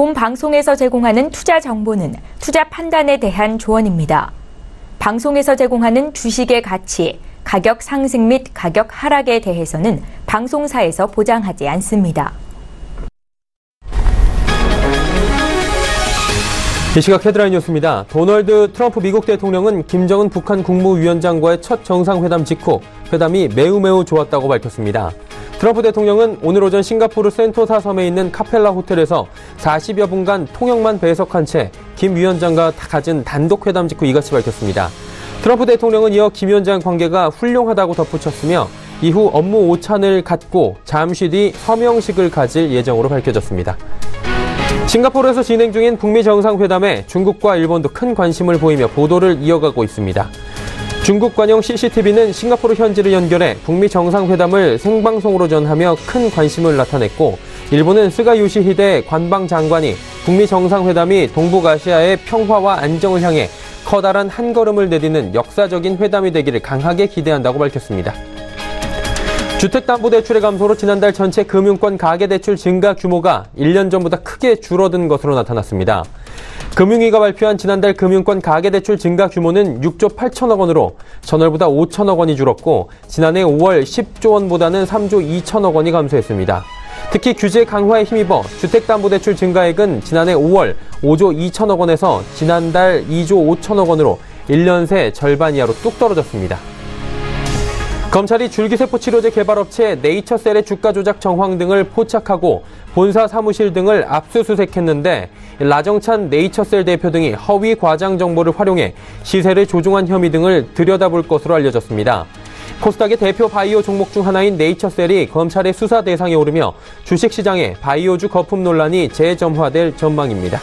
본 방송에서 제공하는 투자 정보는 투자 판단에 대한 조언입니다. 방송에서 제공하는 주식의 가치, 가격 상승 및 가격 하락에 대해서는 방송사에서 보장하지 않습니다. 이 시각 헤드라인 뉴스입니다. 도널드 트럼프 미국 대통령은 김정은 북한 국무위원장과의 첫 정상회담 직후 회담이 매우 좋았다고 밝혔습니다. 트럼프 대통령은 오늘 오전 싱가포르 센토사 섬에 있는 카펠라 호텔에서 40여 분간 통역만 배석한 채 김 위원장과 가진 단독 회담 직후 이같이 밝혔습니다. 트럼프 대통령은 이어 김 위원장 관계가 훌륭하다고 덧붙였으며 이후 업무 오찬을 갖고 잠시 뒤 서명식을 가질 예정으로 밝혀졌습니다. 싱가포르에서 진행 중인 북미 정상회담에 중국과 일본도 큰 관심을 보이며 보도를 이어가고 있습니다. 중국 관영 CCTV는 싱가포르 현지를 연결해 북미 정상회담을 생방송으로 전하며 큰 관심을 나타냈고, 일본은 스가 요시히데 관방장관이 북미 정상회담이 동북아시아의 평화와 안정을 향해 커다란 한 걸음을 내딛는 역사적인 회담이 되기를 강하게 기대한다고 밝혔습니다. 주택담보대출의 감소로 지난달 전체 금융권 가계대출 증가 규모가 1년 전보다 크게 줄어든 것으로 나타났습니다. 금융위가 발표한 지난달 금융권 가계대출 증가 규모는 6조 8천억 원으로 전월보다 5천억 원이 줄었고, 지난해 5월 10조 원보다는 3조 2천억 원이 감소했습니다. 특히 규제 강화에 힘입어 주택담보대출 증가액은 지난해 5월 5조 2천억 원에서 지난달 2조 5천억 원으로 1년 새 절반 이하로 뚝 떨어졌습니다. 검찰이 줄기세포 치료제 개발업체 네이처셀의 주가 조작 정황 등을 포착하고 본사 사무실 등을 압수수색했는데, 라정찬 네이처셀 대표 등이 허위 과장 정보를 활용해 시세를 조종한 혐의 등을 들여다볼 것으로 알려졌습니다. 코스닥의 대표 바이오 종목 중 하나인 네이처셀이 검찰의 수사 대상에 오르며 주식시장에 바이오주 거품 논란이 재점화될 전망입니다.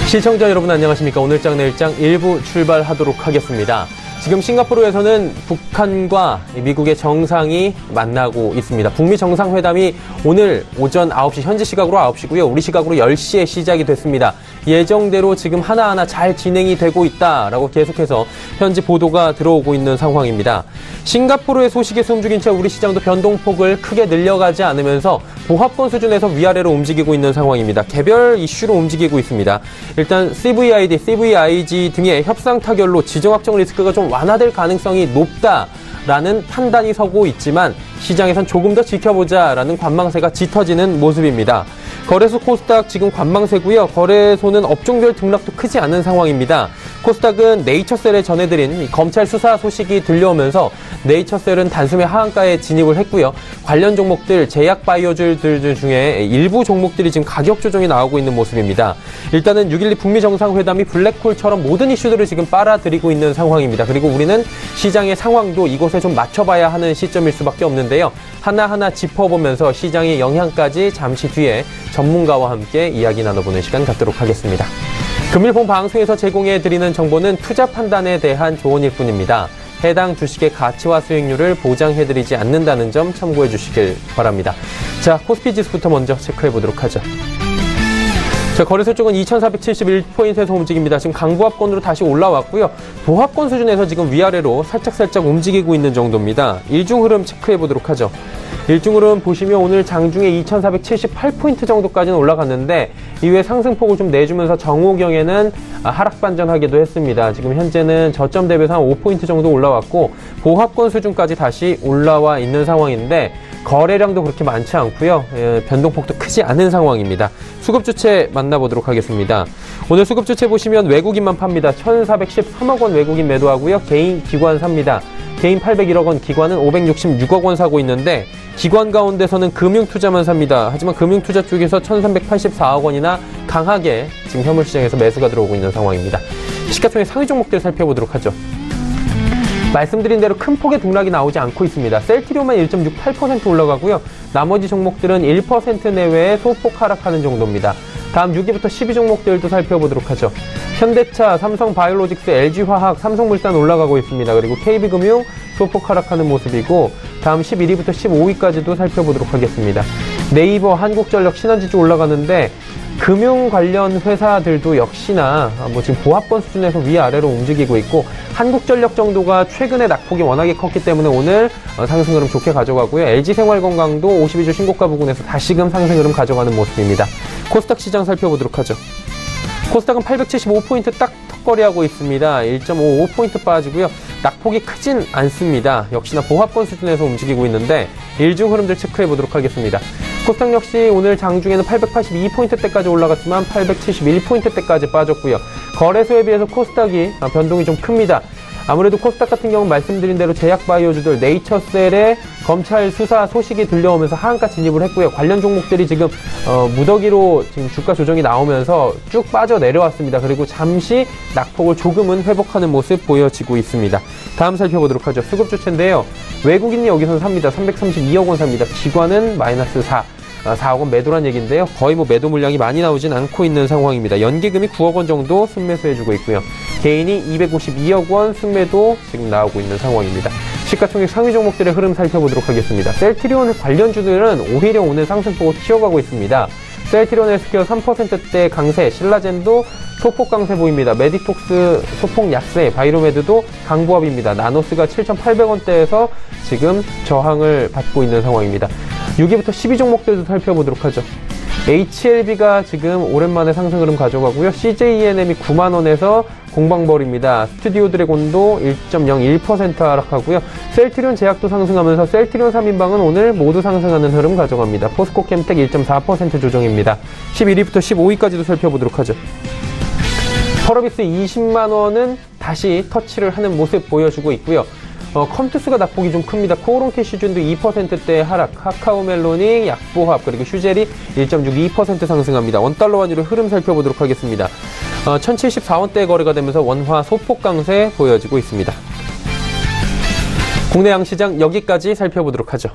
시청자 여러분 안녕하십니까? 오늘장 내일장 1부 출발하도록 하겠습니다. 지금 싱가포르에서는 북한과 미국의 정상이 만나고 있습니다. 북미 정상회담이 오늘 오전 9시, 현지 시각으로 9시고요. 우리 시각으로 10시에 시작이 됐습니다. 예정대로 지금 하나하나 잘 진행이 되고 있다라고 계속해서 현지 보도가 들어오고 있는 상황입니다. 싱가포르의 소식에 숨죽인 채 우리 시장도 변동폭을 크게 늘려가지 않으면서 보합권 수준에서 위아래로 움직이고 있는 상황입니다. 개별 이슈로 움직이고 있습니다. 일단 CVID, CVIG 등의 협상 타결로 지정 확정 리스크가 좀 완화될 가능성이 높다라는 판단이 서고 있지만, 시장에선 조금 더 지켜보자라는 관망세가 짙어지는 모습입니다. 거래소 코스닥 지금 관망세고요. 거래소는 업종별 등락도 크지 않은 상황입니다. 코스닥은 네이처셀에 전해드린 검찰 수사 소식이 들려오면서 네이처셀은 단숨에 하한가에 진입을 했고요. 관련 종목들, 제약 바이오주들 중에 일부 종목들이 지금 가격 조정이 나오고 있는 모습입니다. 일단은 6.12 북미 정상회담이 블랙홀처럼 모든 이슈들을 지금 빨아들이고 있는 상황입니다. 그리고 우리는 시장의 상황도 이곳에 좀 맞춰봐야 하는 시점일 수밖에 없는데요. 하나하나 짚어보면서 시장의 영향까지 잠시 뒤에 전문가와 함께 이야기 나눠보는 시간 갖도록 하겠습니다. 금일 본 방송에서 제공해드리는 정보는 투자 판단에 대한 조언일 뿐입니다. 해당 주식의 가치와 수익률을 보장해드리지 않는다는 점 참고해 주시길 바랍니다. 자, 코스피 지수부터 먼저 체크해보도록 하죠. 자, 거래소 쪽은 2471포인트에서 움직입니다. 지금 강보합권으로 다시 올라왔고요. 보합권 수준에서 지금 위아래로 살짝 움직이고 있는 정도입니다. 일중 흐름 체크해보도록 하죠. 일중 흐름 보시면 오늘 장중에 2478포인트 정도까지는 올라갔는데, 이후에 상승폭을 좀 내주면서 정오경에는 하락 반전하기도 했습니다. 지금 현재는 저점 대비해서 한 5포인트 정도 올라왔고, 보합권 수준까지 다시 올라와 있는 상황인데, 거래량도 그렇게 많지 않고요. 변동폭도 크지 않은 상황입니다. 수급 주체 만나보도록 하겠습니다. 오늘 수급 주체 보시면 외국인만 팝니다. 1,413억 원 외국인 매도하고요. 개인, 기관 삽니다. 개인 801억 원, 기관은 566억 원 사고 있는데, 기관 가운데서는 금융투자만 삽니다. 하지만 금융투자 쪽에서 1,384억 원이나 강하게 지금 현물시장에서 매수가 들어오고 있는 상황입니다. 시가총액 상위 종목들 살펴보도록 하죠. 말씀드린 대로 큰 폭의 등락이 나오지 않고 있습니다. 셀트리온만 1.68% 올라가고요. 나머지 종목들은 1% 내외의 소폭 하락하는 정도입니다. 다음 6위부터 10위 종목들도 살펴보도록 하죠. 현대차, 삼성바이오로직스, LG화학, 삼성물산 올라가고 있습니다. 그리고 KB금융 소폭 하락하는 모습이고, 다음 11위부터 15위까지도 살펴보도록 하겠습니다. 네이버, 한국전력, 신한지 쪽 올라가는데 금융 관련 회사들도 역시나 지금 보합권 수준에서 위아래로 움직이고 있고 한국전력 정도가 최근에 낙폭이 워낙에 컸기 때문에 오늘 상승 흐름 좋게 가져가고요. LG생활건강도 52주 신고가 부근에서 다시금 상승 흐름 가져가는 모습입니다. 코스닥 시장 살펴보도록 하죠. 코스닥은 875포인트 딱 턱걸이하고 있습니다. 1.55포인트 빠지고요. 낙폭이 크진 않습니다. 역시나 보합권 수준에서 움직이고 있는데 일중 흐름들 체크해 보도록 하겠습니다. 코스닥 역시 오늘 장중에는 882포인트대까지 올라갔지만 871포인트대까지 빠졌고요. 거래소에 비해서 코스닥이 변동이 좀 큽니다. 아무래도 코스닥 같은 경우는 말씀드린 대로 제약바이오주들 네이처셀의 검찰 수사 소식이 들려오면서 하한가 진입을 했고요. 관련 종목들이 지금 무더기로 지금 주가 조정이 나오면서 쭉 빠져 내려왔습니다. 그리고 잠시 낙폭을 조금은 회복하는 모습 보여지고 있습니다. 다음 살펴보도록 하죠. 수급주체인데요. 외국인이 여기서 삽니다. 332억 원 삽니다. 기관은 마이너스 4억 원 매도란 얘기인데요. 거의 매도 물량이 많이 나오진 않고 있는 상황입니다. 연기금이 9억 원 정도 순매수해주고 있고요. 개인이 252억 원 순매도 지금 나오고 있는 상황입니다. 시가총액 상위 종목들의 흐름 살펴보도록 하겠습니다. 셀트리온 관련주들은 오히려 오늘 상승폭을 키워가고 있습니다. 셀트리온 헬스케어 3%대 강세, 신라젠도 소폭 강세 보입니다. 메디톡스 소폭 약세, 바이로메드도 강보합입니다. 나노스가 7,800원대에서 지금 저항을 받고 있는 상황입니다. 6위부터 10위 종목들도 살펴보도록 하죠. HLB가 지금 오랜만에 상승 흐름 가져가고요. CJENM이 9만원에서 공방벌입니다. 스튜디오 드래곤도 1.01% 하락하고요. 셀트리온 제약도 상승하면서 셀트리온 3인방은 오늘 모두 상승하는 흐름 가져갑니다. 포스코 캠텍 1.4% 조정입니다. 11위부터 15위까지도 살펴보도록 하죠. 펄어비스 20만원은 다시 터치를 하는 모습 보여주고 있고요. 컴투스가 낙폭이 좀 큽니다. 코오롱 캐시준도 2%대 하락, 카카오멜로닉, 약보합, 그리고 휴젤이 1.62% 상승합니다. 원달러 환율의 흐름 살펴보도록 하겠습니다. 1074원대에 거래가 되면서 원화 소폭 강세 보여지고 있습니다. 국내 양시장 여기까지 살펴보도록 하죠.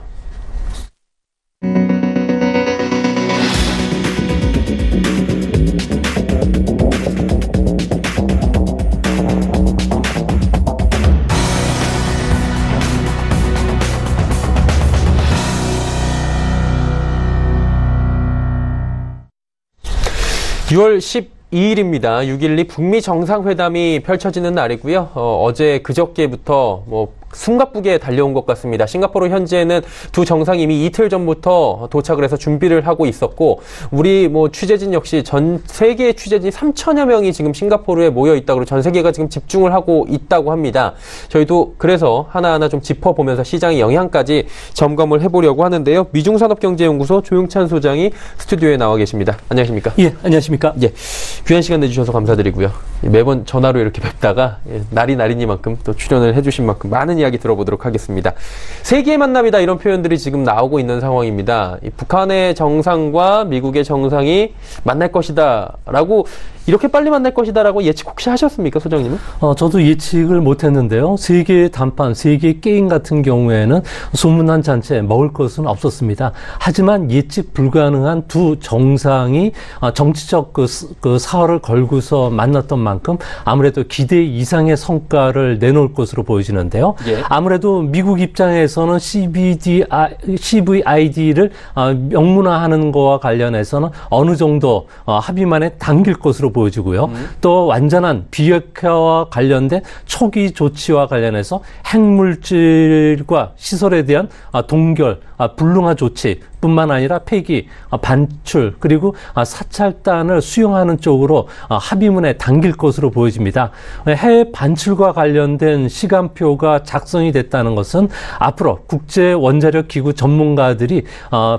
(6월 12일입니다. 6.12 북미 정상회담이 펼쳐지는 날이고요. 어제 그저께부터 숨가쁘게 달려온 것 같습니다. 싱가포르 현지에는 두 정상이 이미 이틀 전부터 도착을 해서 준비를 하고 있었고, 우리 취재진 역시 전 세계의 취재진이 3천여 명이 지금 싱가포르에 모여 있다고, 전 세계가 지금 집중을 하고 있다고 합니다. 저희도 그래서 하나하나 좀 짚어보면서 시장의 영향까지 점검을 해보려고 하는데요. 미중산업경제연구소 조용찬 소장이 스튜디오에 나와 계십니다. 안녕하십니까? 예, 안녕하십니까? 예, 귀한 시간 내주셔서 감사드리고요. 매번 전화로 이렇게 뵙다가 날이 날이니만큼 또 출연을 해주신 만큼 많은 이야기 들어보도록 하겠습니다. 세계의 만남이다, 이런 표현들이 지금 나오고 있는 상황입니다. 북한의 정상과 미국의 정상이 만날 것이다 라고, 이렇게 빨리 만날 것이다라고 예측 혹시 하셨습니까, 소장님은? 저도 예측을 못했는데요. 세계 단판, 세계 게임 같은 경우에는 소문난 잔치에 먹을 것은 없었습니다. 하지만 예측 불가능한 두 정상이 정치적 그 사활을 걸고서 만났던 만큼 아무래도 기대 이상의 성과를 내놓을 것으로 보여지는데요. 예. 아무래도 미국 입장에서는 CVID를 명문화하는 것과 관련해서는 어느 정도 합의만에 당길 것으로 보여지고요. 또 완전한 비핵화와 관련된 초기 조치와 관련해서 핵물질과 시설에 대한 동결, 불능화 조치 뿐만 아니라 폐기, 반출, 그리고 사찰단을 수용하는 쪽으로 합의문에 당길 것으로 보여집니다. 해외 반출과 관련된 시간표가 작성이 됐다는 것은 앞으로 국제원자력기구 전문가들이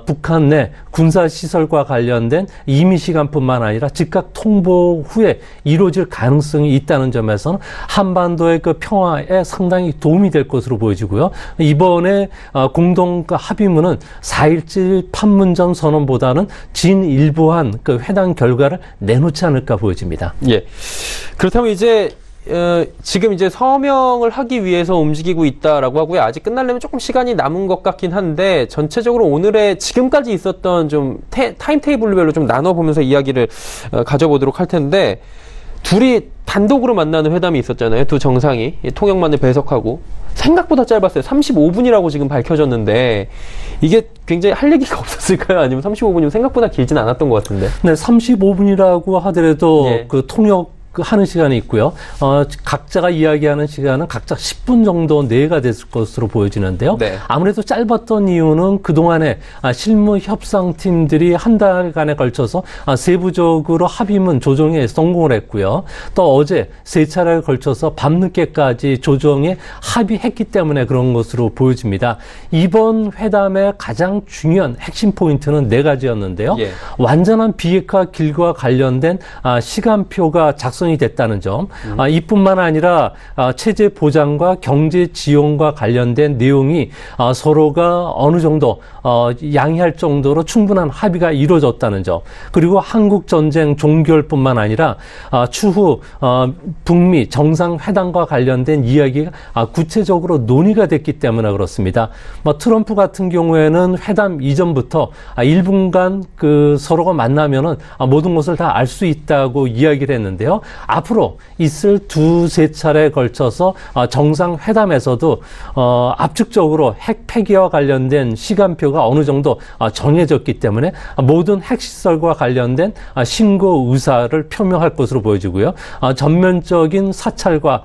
북한 내 군사시설과 관련된 임의시간뿐만 아니라 즉각 통보 후에 이루어질 가능성이 있다는 점에서는 한반도의 그 평화에 상당히 도움이 될 것으로 보여지고요. 이번에 공동 합의문은 4.17 판문점 선언보다는 진일보한 그 회담 결과를 내놓지 않을까 보여집니다. 예. 그렇다면 이제 지금 이제 서명을 하기 위해서 움직이고 있다라고 하고요. 아직 끝나려면 조금 시간이 남은 것 같긴 한데, 전체적으로 오늘의 지금까지 있었던 좀 타임테이블별로 좀 나눠보면서 이야기를 가져보도록 할 텐데, 둘이 단독으로 만나는 회담이 있었잖아요. 두 정상이 통역만을 배석하고 생각보다 짧았어요. 35분이라고 지금 밝혀졌는데 이게 굉장히 할 얘기가 없었을까요? 아니면 35분이면 생각보다 길진 않았던 것 같은데. 네, 35분이라고 하더라도 예. 그 통역 하는 시간이 있고요. 각자가 이야기하는 시간은 각자 10분 정도 내가 됐을 것으로 보여지는데요. 네. 아무래도 짧았던 이유는 그동안에 실무 협상팀들이 한 달간에 걸쳐서 세부적으로 합의문 조정에 성공을 했고요. 또 어제 3차례에 걸쳐서 밤늦게까지 조정에 합의했기 때문에 그런 것으로 보여집니다. 이번 회담의 가장 중요한 핵심 포인트는 4가지였는데요. 예. 완전한 비핵화 길과 관련된 시간표가 작성이 됐다는 점, 이뿐만 아니라 체제 보장과 경제 지원과 관련된 내용이 서로가 어느 정도 양해할 정도로 충분한 합의가 이루어졌다는 점, 그리고 한국 전쟁 종결뿐만 아니라 추후 북미 정상회담과 관련된 이야기가 구체적으로 논의가 됐기 때문에 그렇습니다. 트럼프 같은 경우에는 회담 이전부터 1분간 서로가 만나면은 모든 것을 다 알 수 있다고 이야기를 했는데요. 앞으로 있을 2-3차례에 걸쳐서 정상회담에서도 압축적으로 핵 폐기와 관련된 시간표가 어느 정도 정해졌기 때문에 모든 핵시설과 관련된 신고 의사를 표명할 것으로 보여지고요. 전면적인 사찰과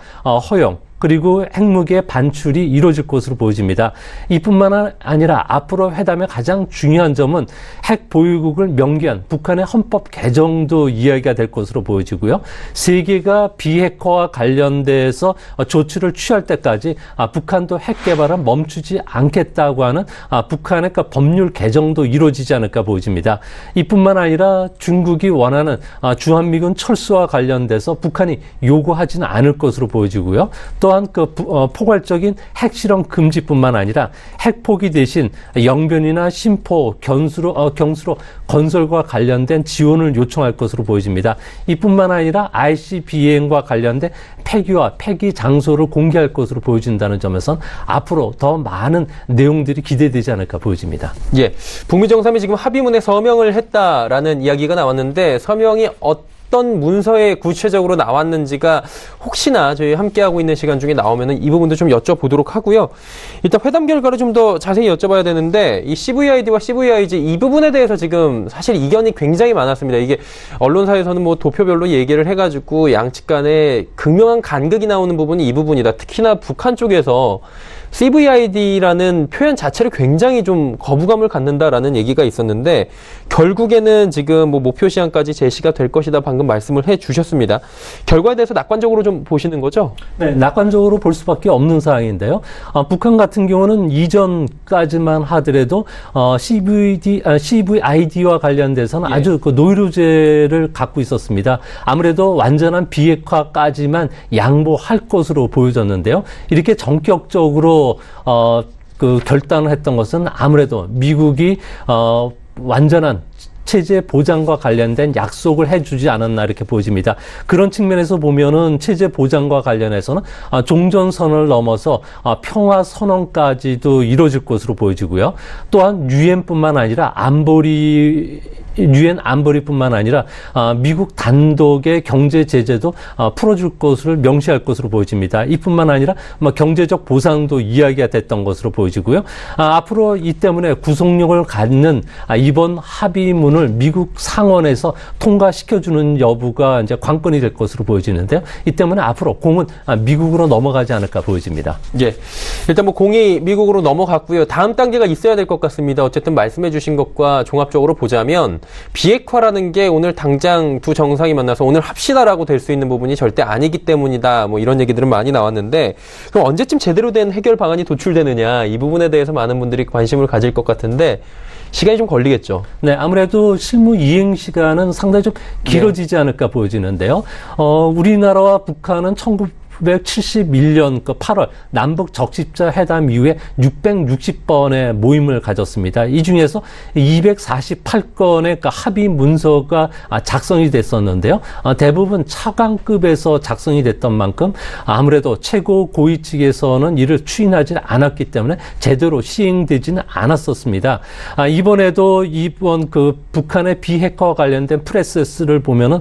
허용, 그리고 핵무기의 반출이 이루어질 것으로 보여집니다. 이뿐만 아니라 앞으로 회담의 가장 중요한 점은 핵 보유국을 명기한 북한의 헌법 개정도 이야기가 될 것으로 보여지고요. 세계가 비핵화와 관련돼서 조치를 취할 때까지 북한도 핵 개발을 멈추지 않겠다고 하는 북한의 법률 개정도 이루어지지 않을까 보여집니다. 이뿐만 아니라 중국이 원하는 주한미군 철수와 관련돼서 북한이 요구하지는 않을 것으로 보여지고요. 또한 포괄적인 핵실험 금지뿐만 아니라 핵포기 대신 영변이나 심포, 경수로 건설과 관련된 지원을 요청할 것으로 보여집니다. 이뿐만 아니라 ICBM과 관련된 폐기와 폐기 장소를 공개할 것으로 보여진다는 점에선 앞으로 더 많은 내용들이 기대되지 않을까 보여집니다. 예, 북미 정상이 지금 합의문에 서명을 했다라는 이야기가 나왔는데 서명이 어떤 문서에 구체적으로 나왔는지가 혹시나 저희 함께하고 있는 시간 중에 나오면은 이 부분도 좀 여쭤보도록 하고요. 일단 회담 결과를 좀 더 자세히 여쭤봐야 되는데 이 CVID와 CVIG 이 부분에 대해서 지금 사실 이견이 굉장히 많았습니다. 이게 언론사에서는 뭐 도표별로 얘기를 해가지고 양측 간에 극명한 간극이 나오는 부분이 이 부분이다. 특히나 북한 쪽에서 CVID라는 표현 자체를 굉장히 좀 거부감을 갖는다라는 얘기가 있었는데 결국에는 지금 뭐 목표 시한까지 제시가 될 것이다 방금 말씀을 해주셨습니다. 결과에 대해서 낙관적으로 좀 보시는 거죠? 네, 낙관적으로 볼 수밖에 없는 상황인데요. 북한 같은 경우는 이전까지만 하더라도 CVID와 관련돼서는 예. 아주 노이로제를 갖고 있었습니다. 아무래도 완전한 비핵화까지만 양보할 것으로 보여졌는데요. 이렇게 전격적으로 결단을 했던 것은 아무래도 미국이 완전한 체제 보장과 관련된 약속을 해주지 않았나 이렇게 보여집니다. 그런 측면에서 보면은 체제 보장과 관련해서는 종전선을 넘어서 평화 선언까지도 이루어질 것으로 보여지고요. 또한 유엔뿐만 아니라 유엔 안보리뿐만 아니라 미국 단독의 경제 제재도 풀어줄 것을 명시할 것으로 보여집니다. 이뿐만 아니라 경제적 보상도 이야기가 됐던 것으로 보여지고요. 앞으로 이 때문에 구속력을 갖는 이번 합의문을 미국 상원에서 통과시켜주는 여부가 이제 관건이 될 것으로 보여지는데요. 이 때문에 앞으로 공은 미국으로 넘어가지 않을까 보여집니다. 예, 일단 뭐 공이 미국으로 넘어갔고요. 다음 단계가 있어야 될 것 같습니다. 어쨌든 말씀해주신 것과 종합적으로 보자면 비핵화라는 게 오늘 당장 두 정상이 만나서 오늘 합시다라고 될 수 있는 부분이 절대 아니기 때문이다. 뭐 이런 얘기들은 많이 나왔는데 그럼 언제쯤 제대로 된 해결 방안이 도출되느냐 이 부분에 대해서 많은 분들이 관심을 가질 것 같은데 시간이 좀 걸리겠죠. 네, 아무래도 실무 이행 시간은 상당히 좀 길어지지 않을까 보여지는데요. 우리나라와 북한은 1971년 8월 남북 적십자 회담 이후에 660번의 모임을 가졌습니다. 이 중에서 248건의 합의 문서가 작성이 됐었는데요. 대부분 차관급에서 작성이 됐던 만큼 아무래도 최고 고위 측에서는 이를 추인하지 않았기 때문에 제대로 시행되지는 않았었습니다. 이번에도 이번 북한의 비핵화와 관련된 프로세스를 보면은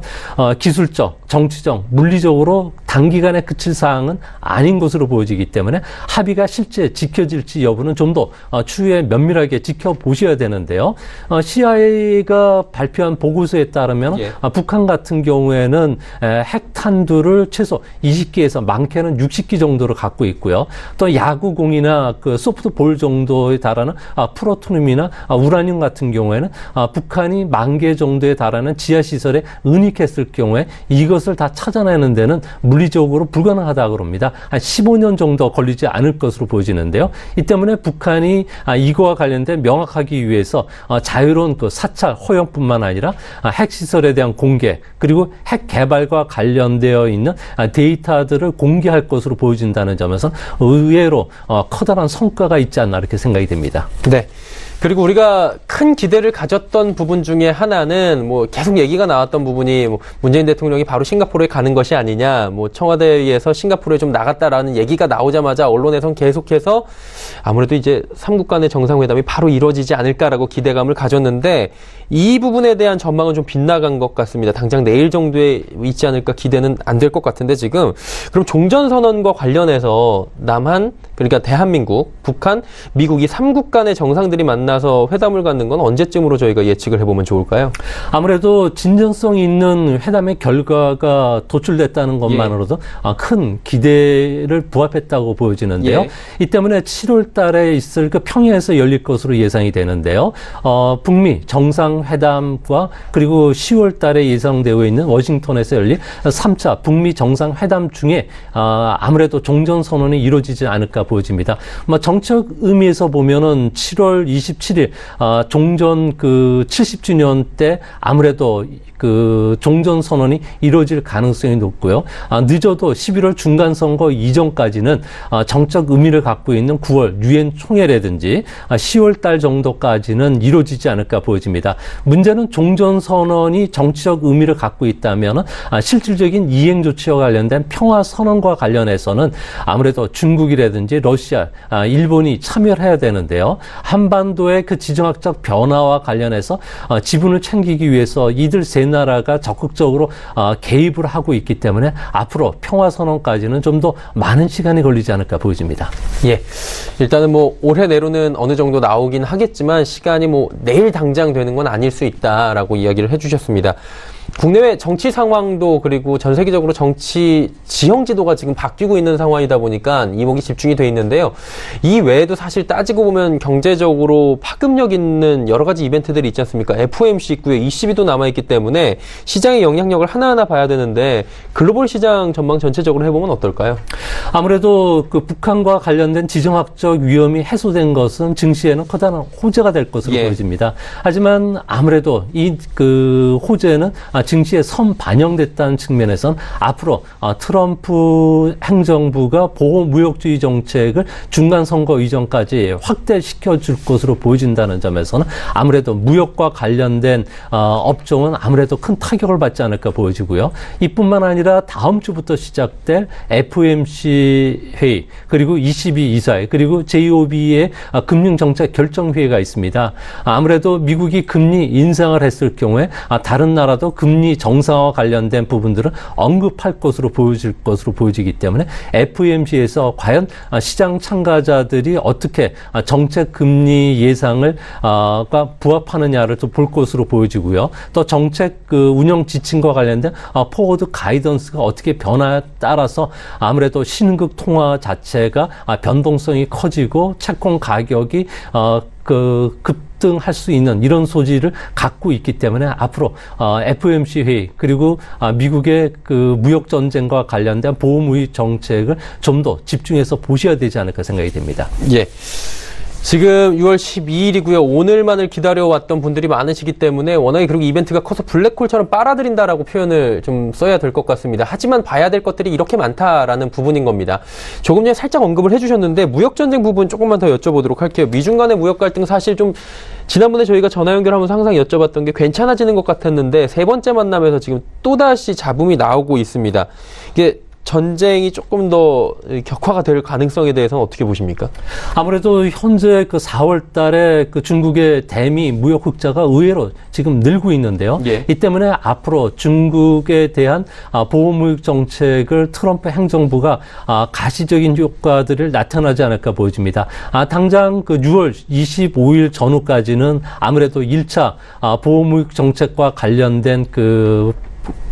기술적, 정치적, 물리적으로 단기간에 그칠 사항은 아닌 것으로 보여지기 때문에 합의가 실제 지켜질지 여부는 좀 더 추후에 면밀하게 지켜보셔야 되는데요. CIA가 발표한 보고서에 따르면 북한 같은 경우에는 핵탄두를 최소 20기에서 많게는 60기 정도를 갖고 있고요. 또 야구공이나 그 소프트볼 정도에 달하는 플루토늄이나 우라늄 같은 경우에는 북한이 10,000개 정도에 달하는 지하시설에 은닉했을 경우에 이것을 다 찾아내는 데는 물리적으로 불가능하다고 합니다. 한 15년 정도 걸리지 않을 것으로 보여지는데요. 이 때문에 북한이 이거와 관련된 명확하기 위해서 자유로운 그 사찰 허용뿐만 아니라 핵시설에 대한 공개 그리고 핵 개발과 관련되어 있는 데이터들을 공개할 것으로 보여진다는 점에서 의외로 커다란 성과가 있지 않나 이렇게 생각이 됩니다. 네. 그리고 우리가 큰 기대를 가졌던 부분 중에 하나는 뭐 계속 얘기가 나왔던 부분이 뭐 문재인 대통령이 바로 싱가포르에 가는 것이 아니냐, 뭐 청와대에서 싱가포르에 좀 나갔다라는 얘기가 나오자마자 언론에선 계속해서 아무래도 이제 3국 간의 정상회담이 바로 이루어지지 않을까라고 기대감을 가졌는데 이 부분에 대한 전망은 좀 빗나간 것 같습니다. 당장 내일 정도에 있지 않을까 기대는 안 될 것 같은데 지금 그럼 종전선언과 관련해서 남한 그러니까 대한민국, 북한, 미국이 3국 간의 정상들이 만나서 회담을 갖는 건 언제쯤으로 저희가 예측을 해보면 좋을까요? 아무래도 진정성 있는 회담의 결과가 도출됐다는 것만으로도 큰 기대를 부합했다고 보여지는데요. 이 때문에 7월 달에 있을 그 평양에서 열릴 것으로 예상이 되는데요. 북미 정상회담과 그리고 10월 달에 예상되어 있는 워싱턴에서 열릴 3차 북미 정상회담 중에 아무래도 종전선언이 이루어지지 않을까 보여집니다. 정책 의미에서 보면은 7월 27일 종전 그 70주년 때 아무래도 그 종전 선언이 이루어질 가능성이 높고요. 늦어도 11월 중간 선거 이전까지는 정적 의미를 갖고 있는 9월 유엔 총회라든지 10월 달 정도까지는 이루어지지 않을까 보여집니다. 문제는 종전 선언이 정치적 의미를 갖고 있다면 실질적인 이행 조치와 관련된 평화 선언과 관련해서는 아무래도 중국이라든지 러시아, 일본이 참여를 해야 되는데요. 한반도의 그 지정학적 변화와 관련해서 지분을 챙기기 위해서 이들 세 나라가 적극적으로 개입을 하고 있기 때문에 앞으로 평화선언까지는 좀 더 많은 시간이 걸리지 않을까 보여집니다. 예. 일단은 뭐 올해 내로는 어느 정도 나오긴 하겠지만 시간이 뭐 내일 당장 되는 건 아닐 수 있다라고 이야기를 해주셨습니다. 국내외 정치 상황도 그리고 전 세계적으로 정치 지형 지도가 지금 바뀌고 있는 상황이다 보니까 이목이 집중이 돼 있는데요. 이 외에도 사실 따지고 보면 경제적으로 파급력 있는 여러 가지 이벤트들이 있지 않습니까? FOMC 있고요. ECB도 남아있기 때문에 시장의 영향력을 하나하나 봐야 되는데 글로벌 시장 전망 전체적으로 해보면 어떨까요? 아무래도 그 북한과 관련된 지정학적 위험이 해소된 것은 증시에는 커다란 호재가 될 것으로 보여집니다. 하지만 아무래도 이 그 호재는 증시에 선반영됐다는 측면에선 앞으로 트럼프 행정부가 보호무역주의 정책을 중간선거 이전까지 확대시켜 줄 것으로 보여진다는 점에서는 아무래도 무역과 관련된 업종은 아무래도 큰 타격을 받지 않을까 보여지고요. 이뿐만 아니라 다음 주부터 시작될 FOMC 회의 그리고 ECB 이사회 그리고 JOB의 금융정책 결정회의가 있습니다. 아무래도 미국이 금리 인상을 했을 경우에 다른 나라도 금리 정상화와 관련된 부분들을 언급할 것으로 보여지기 때문에 FOMC에서 과연 시장 참가자들이 어떻게 정책 금리 예상을 부합하느냐를 또 볼 것으로 보여지고요. 또 정책 그 운영 지침과 관련된 포워드 가이던스가 어떻게 변화에 따라서 아무래도 신흥국 통화 자체가 변동성이 커지고 채권 가격이 급등할 수 있는 이런 소지를 갖고 있기 때문에 앞으로 FOMC 회의 그리고 미국의 그 무역 전쟁과 관련된 보호무역 정책을 좀 더 집중해서 보셔야 되지 않을까 생각이 됩니다. 예. 지금 6월 12일이고요. 오늘만을 기다려왔던 분들이 많으시기 때문에 워낙에 그리고 이벤트가 커서 블랙홀처럼 빨아들인다라고 표현을 좀 써야 될 것 같습니다. 하지만 봐야 될 것들이 이렇게 많다라는 부분인 겁니다. 조금 전에 살짝 언급을 해주셨는데 무역전쟁 부분 조금만 더 여쭤보도록 할게요. 미중 간의 무역 갈등 사실 좀 지난번에 저희가 전화 연결하면서 항상 여쭤봤던 게 괜찮아지는 것 같았는데 세 번째 만남에서 지금 또다시 잡음이 나오고 있습니다. 이게 전쟁이 조금 더 격화가 될 가능성에 대해서는 어떻게 보십니까? 아무래도 현재 그 4월 달에 그 중국의 대미 무역 흑자가 의외로 지금 늘고 있는데요. 예. 이 때문에 앞으로 중국에 대한 보호무역 정책을 트럼프 행정부가 가시적인 효과들을 나타나지 않을까 보여집니다. 당장 그 6월 25일 전후까지는 아무래도 1차 보호무역 정책과 관련된 그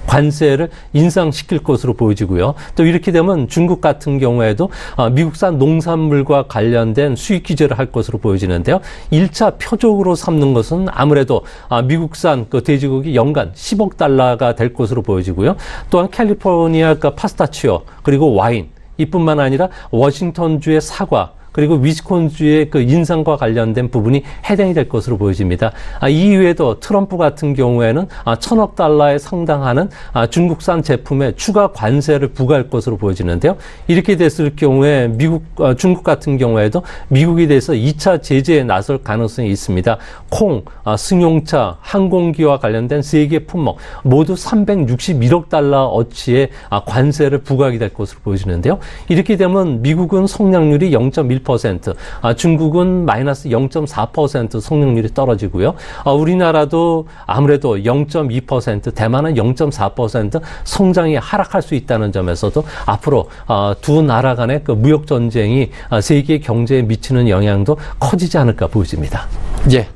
관세를 인상시킬 것으로 보여지고요. 또 이렇게 되면 중국 같은 경우에도 미국산 농산물과 관련된 수입 규제를 할 것으로 보여지는데요. 1차 표적으로 삼는 것은 아무래도 미국산 그 돼지고기 연간 10억 달러가 될 것으로 보여지고요. 또한 캘리포니아 그 파스타치오 그리고 와인 이뿐만 아니라 워싱턴주의 사과 그리고 위스콘주의 그 인상과 관련된 부분이 해당이 될 것으로 보여집니다. 이외에도 트럼프 같은 경우에는 1,000억 달러에 상당하는 중국산 제품에 추가 관세를 부과할 것으로 보여지는데요. 이렇게 됐을 경우에 중국 같은 경우에도 미국에 대해서 2차 제재에 나설 가능성이 있습니다. 콩, 승용차, 항공기와 관련된 3개 품목 모두 361억 달러 어치의 관세를 부과하게 될 것으로 보여지는데요. 이렇게 되면 미국은 성장률이 0.1%, 중국은 마이너스 0.4% 성장률이 떨어지고요. 우리나라도 아무래도 0.2%, 대만은 0.4% 성장이 하락할 수 있다는 점에서도 앞으로 두 나라 간의 그 무역 전쟁이 세계 경제에 미치는 영향도 커지지 않을까 보여집니다. 예.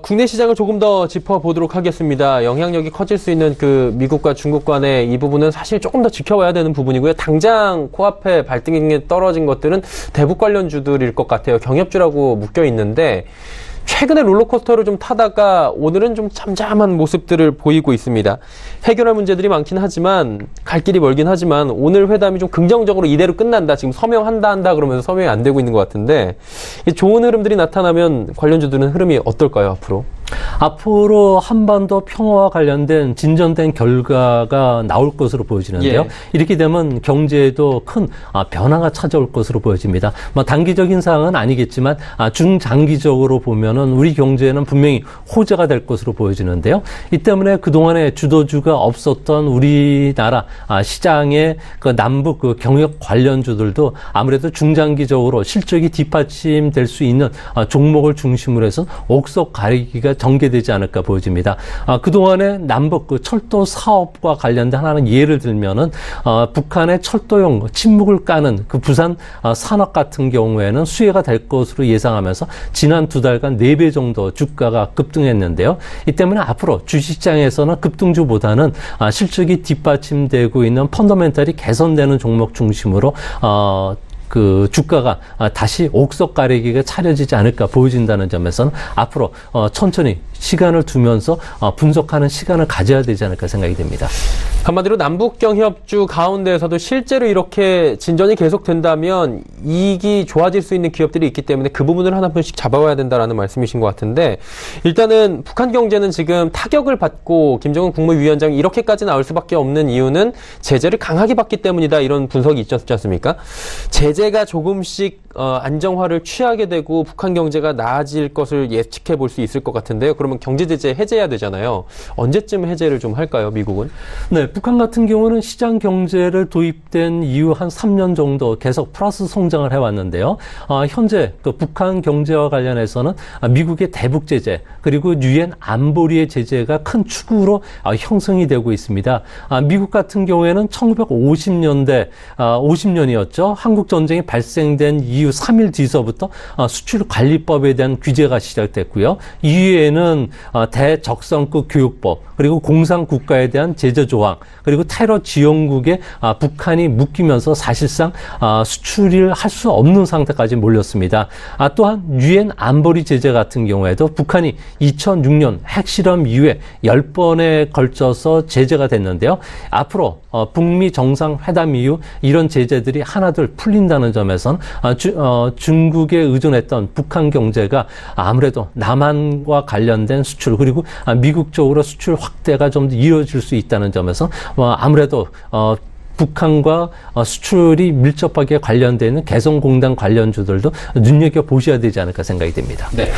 국내 시장을 조금 더 짚어보도록 하겠습니다. 영향력이 커질 수 있는 그 미국과 중국 간의 이 부분은 사실 조금 더 지켜봐야 되는 부분이고요. 당장 코앞에 발등에 떨어진 것들은 대북 관련주들일 것 같아요. 경협주라고 묶여 있는데 최근에 롤러코스터를 좀 타다가 오늘은 좀 잠잠한 모습들을 보이고 있습니다. 해결할 문제들이 많긴 하지만 갈 길이 멀긴 하지만 오늘 회담이 좀 긍정적으로 이대로 끝난다. 지금 서명한다 그러면서 서명이 안 되고 있는 것 같은데 좋은 흐름들이 나타나면 관련주들은 흐름이 어떨까요, 앞으로? 앞으로 한반도 평화와 관련된 진전된 결과가 나올 것으로 보여지는데요. 예. 이렇게 되면 경제에도 큰 변화가 찾아올 것으로 보여집니다. 단기적인 사항은 아니겠지만 중장기적으로 보면은 우리 경제에는 분명히 호재가 될 것으로 보여지는데요. 이 때문에 그동안에 주도주가 없었던 우리나라 시장의 그 남북 그 경역 관련주들도 아무래도 중장기적으로 실적이 뒷받침될 수 있는 종목을 중심으로 해서 옥석 가리기가 전개되지 않을까 보여집니다. 그동안에 남북 그 철도 사업과 관련된 하나는 예를 들면은 북한의 철도용 침묵을 까는 그 부산 산업 같은 경우에는 수혜가 될 것으로 예상하면서 지난 2달간 4배 정도 주가가 급등했는데요. 이 때문에 앞으로 주식시장에서는 급등주보다는 실적이 뒷받침되고 있는 펀더멘탈이 개선되는 종목 중심으로 그 주가가 다시 옥석 가리기가 차려지지 않을까 보여진다는 점에서는 앞으로 천천히 시간을 두면서 분석하는 시간을 가져야 되지 않을까 생각이 됩니다. 한마디로 남북경협주 가운데에서도 실제로 이렇게 진전이 계속된다면 이익이 좋아질 수 있는 기업들이 있기 때문에 그 부분을 하나씩 잡아와야 된다라는 말씀이신 것 같은데 일단은 북한 경제는 지금 타격을 받고 김정은 국무위원장이 이렇게까지 나올 수밖에 없는 이유는 제재를 강하게 받기 때문이다 이런 분석이 있지 않습니까? 제재가 조금씩 안정화를 취하게 되고 북한 경제가 나아질 것을 예측해 볼 수 있을 것 같은데요. 그러면 경제 제재 해제해야 되잖아요. 언제쯤 해제를 좀 할까요, 미국은? 네, 북한 같은 경우는 시장 경제를 도입된 이후 한 3년 정도 계속 플러스 성장을 해왔는데요. 현재 그 북한 경제와 관련해서는 미국의 대북 제재 그리고 유엔 안보리의 제재가 큰 축으로 형성이 되고 있습니다. 미국 같은 경우에는 1950년대 50년이었죠. 한국 전쟁이 발생된 이후 3일 뒤서부터 수출관리법에 대한 규제가 시작됐고요. 이후에는 대적성급 교육법 그리고 공산국가에 대한 제재 조항 그리고 테러 지원국에 북한이 묶이면서 사실상 수출을 할 수 없는 상태까지 몰렸습니다. 또한 유엔 안보리 제재 같은 경우에도 북한이 2006년 핵실험 이후에 10번에 걸쳐서 제재가 됐는데요. 앞으로 북미 정상회담 이후 이런 제재들이 하나둘 풀린다는 점에서는 중국에 의존했던 북한 경제가 아무래도 남한과 관련된 수출 그리고 미국 쪽으로 수출 확대가 좀 더 이루어질 수 있다는 점에서 아무래도 북한과 수출이 밀접하게 관련되어 있는 개성공단 관련주들도 눈여겨보셔야 되지 않을까 생각이 됩니다. 네.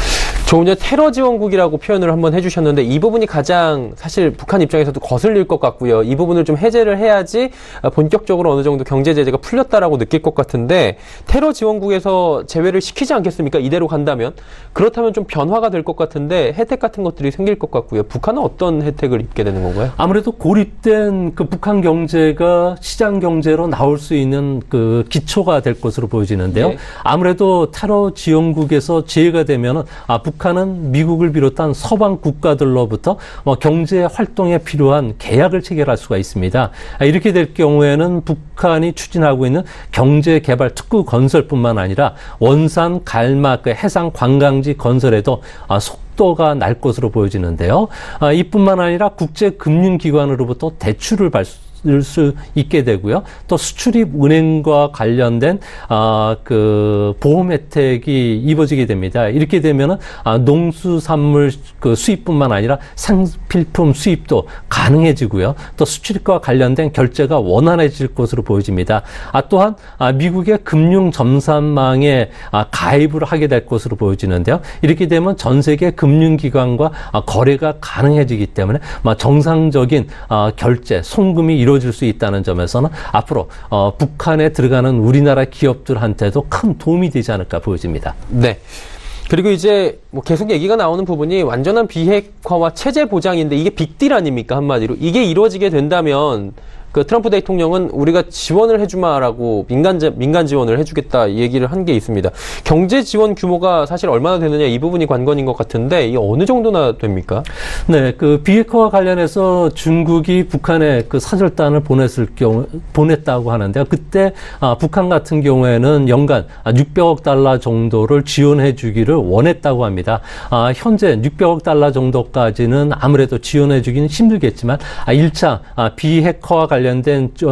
조금 전에 테러 지원국이라고 표현을 한번 해주셨는데 이 부분이 가장 사실 북한 입장에서도 거슬릴 것 같고요. 이 부분을 좀 해제를 해야지 본격적으로 어느 정도 경제 제재가 풀렸다라고 느낄 것 같은데 테러 지원국에서 제외를 시키지 않겠습니까? 이대로 간다면. 그렇다면 좀 변화가 될 것 같은데 혜택 같은 것들이 생길 것 같고요. 북한은 어떤 혜택을 입게 되는 건가요? 아무래도 고립된 그 북한 경제가 시장 경제로 나올 수 있는 그 기초가 될 것으로 보여지는데요. 네. 아무래도 테러 지원국에서 제외가 되면은 북한은 미국을 비롯한 서방 국가들로부터 경제 활동에 필요한 계약을 체결할 수가 있습니다. 이렇게 될 경우에는 북한이 추진하고 있는 경제 개발 특구 건설뿐만 아니라 원산, 갈막, 해상 관광지 건설에도 속도가 날 것으로 보여지는데요. 이뿐만 아니라 국제금융기관으로부터 대출을 받을 수 있게 되고요. 또 수출입 은행과 관련된 그 보험 혜택이 입어지게 됩니다. 이렇게 되면은 농수산물 그 수입뿐만 아니라 생필품 수입도 가능해지고요. 또 수출입과 관련된 결제가 원활해질 것으로 보여집니다. 또한 미국의 금융 점산망에 가입을 하게 될 것으로 보여지는데요. 이렇게 되면 전 세계 금융기관과 거래가 가능해지기 때문에 정상적인 결제, 송금이 이루어질 수 있다는 점에서는 앞으로 북한에 들어가는 우리나라 기업들한테도 큰 도움이 되지 않을까 보여집니다. 네. 그리고 이제 뭐 계속 얘기가 나오는 부분이 완전한 비핵화와 체제 보장인데 이게 빅딜 아닙니까? 한마디로. 이게 이루어지게 된다면 그 트럼프 대통령은 우리가 지원을 해주마라고 민간 지원을 해주겠다 얘기를 한 게 있습니다. 경제 지원 규모가 사실 얼마나 되느냐 이 부분이 관건인 것 같은데 이 어느 정도나 됩니까? 네, 그 비핵화와 관련해서 중국이 북한에 그 사절단을 보냈다고 하는데요. 그때 북한 같은 경우에는 연간 600억 달러 정도를 지원해 주기를 원했다고 합니다. 현재 600억 달러 정도까지는 아무래도 지원해 주기는 힘들겠지만 1차 비핵화와 관련된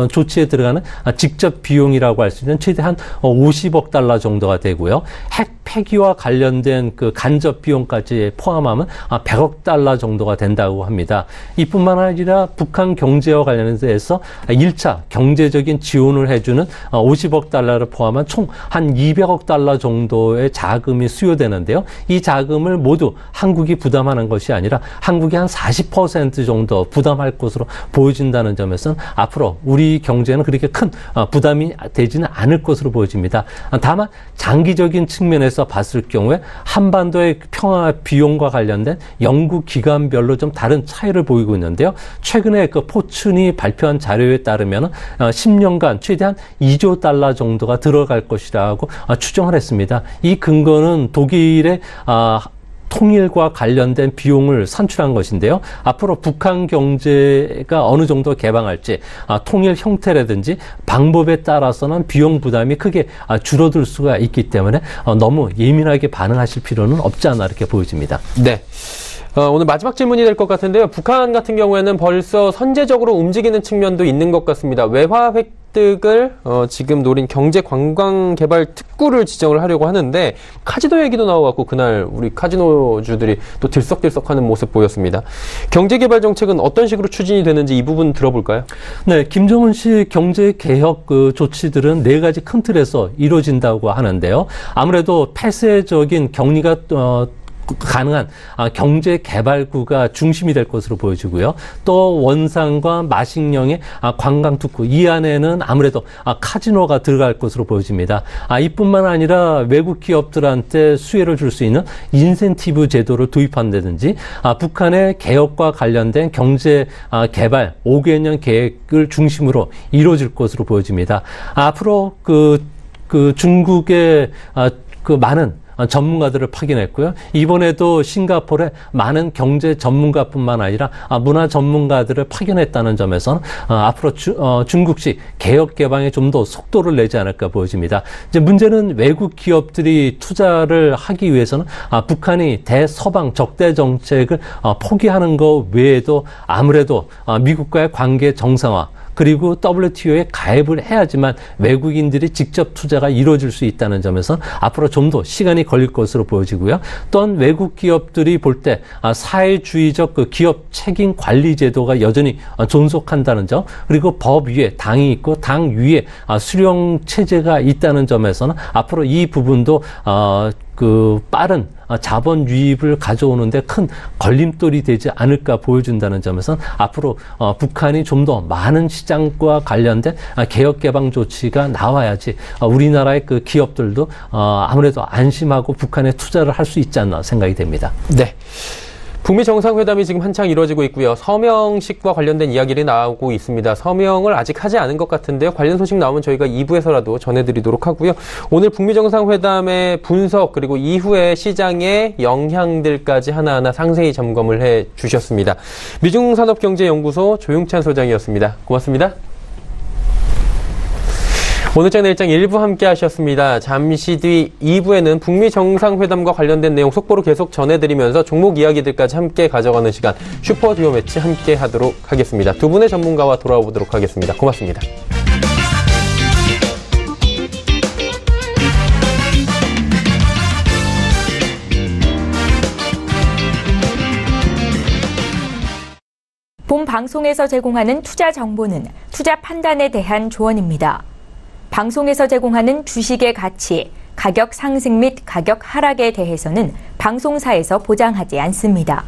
조치에 들어가는 직접 비용이라고 할 수 있는 최대한 50억 달러 정도가 되고요. 핵 폐기와 관련된 그 간접 비용까지 포함하면 100억 달러 정도가 된다고 합니다. 이뿐만 아니라 북한 경제와 관련해서 1차 경제적인 지원을 해주는 50억 달러를 포함한 총 한 200억 달러 정도의 자금이 수요되는데요. 이 자금을 모두 한국이 부담하는 것이 아니라 한국이 한 40% 정도 부담할 것으로 보여진다는 점에서는 앞으로 우리 경제는 그렇게 큰 부담이 되지는 않을 것으로 보여집니다. 다만 장기적인 측면에서 봤을 경우에 한반도의 평화 비용과 관련된 연구 기관별로 좀 다른 차이를 보이고 있는데요. 최근에 그 포춘이 발표한 자료에 따르면 10년간 최대한 2조 달러 정도가 들어갈 것이라고 추정을 했습니다. 이 근거는 독일의 통일과 관련된 비용을 산출한 것인데요. 앞으로 북한 경제가 어느 정도 개방할지 통일 형태라든지 방법에 따라서는 비용 부담이 크게 줄어들 수가 있기 때문에 너무 예민하게 반응하실 필요는 없지 않나 이렇게 보여집니다. 네. 오늘 마지막 질문이 될 것 같은데요. 북한 같은 경우에는 벌써 선제적으로 움직이는 측면도 있는 것 같습니다. 외화 획득을 지금 노린 경제 관광 개발 특구를 지정을 하려고 하는데 카지노 얘기도 나와갖고 그날 우리 카지노주들이 또 들썩들썩하는 모습 보였습니다. 경제 개발 정책은 어떤 식으로 추진이 되는지 이 부분 들어볼까요? 네, 김정은 씨 경제 개혁 그 조치들은 네 가지 큰 틀에서 이루어진다고 하는데요. 아무래도 폐쇄적인 격리가 가능한 경제 개발구가 중심이 될 것으로 보여지고요. 또 원산과 마식령의 관광 특구 이 안에는 아무래도 카지노가 들어갈 것으로 보여집니다. 이뿐만 아니라 외국 기업들한테 수혜를 줄 수 있는 인센티브 제도를 도입한다든지 북한의 개혁과 관련된 경제 개발 5개년 계획을 중심으로 이루어질 것으로 보여집니다. 앞으로 그 중국의 그 많은 전문가들을 파견했고요. 이번에도 싱가포르에 많은 경제 전문가뿐만 아니라 문화 전문가들을 파견했다는 점에서는 앞으로 중국식 개혁 개방에 좀 더 속도를 내지 않을까 보여집니다. 이제 문제는 외국 기업들이 투자를 하기 위해서는 북한이 대서방 적대 정책을 포기하는 것 외에도 아무래도 미국과의 관계 정상화 그리고 WTO에 가입을 해야지만 외국인들이 직접 투자가 이루어질 수 있다는 점에서 앞으로 좀 더 시간이 걸릴 것으로 보여지고요. 또한 외국 기업들이 볼 때 사회주의적 그 기업 책임 관리 제도가 여전히 존속한다는 점, 그리고 법 위에 당이 있고 당 위에 수령 체제가 있다는 점에서는 앞으로 이 부분도 빠른 자본 유입을 가져오는데 큰 걸림돌이 되지 않을까 보여준다는 점에서는 앞으로 북한이 좀 더 많은 시장과 관련된 개혁 개방 조치가 나와야지 우리나라의 그 기업들도 아무래도 안심하고 북한에 투자를 할 수 있지 않나 생각이 됩니다. 네. 북미 정상회담이 지금 한창 이루어지고 있고요. 서명식과 관련된 이야기를 나오고 있습니다. 서명을 아직 하지 않은 것 같은데요. 관련 소식 나오면 저희가 2부에서라도 전해드리도록 하고요. 오늘 북미 정상회담의 분석 그리고 이후에 시장의 영향들까지 하나하나 상세히 점검을 해 주셨습니다. 미중산업경제연구소 조용찬 소장이었습니다. 고맙습니다. 오늘장 내일장 1부 함께 하셨습니다. 잠시 뒤 2부에는 북미 정상회담과 관련된 내용 속보로 계속 전해드리면서 종목 이야기들까지 함께 가져가는 시간 슈퍼듀오 매치 함께 하도록 하겠습니다. 두 분의 전문가와 돌아와 보도록 하겠습니다. 고맙습니다. 본 방송에서 제공하는 투자 정보는 투자 판단에 대한 조언입니다. 방송에서 제공하는 주식의 가치, 가격 상승 및 가격 하락에 대해서는 방송사에서 보장하지 않습니다.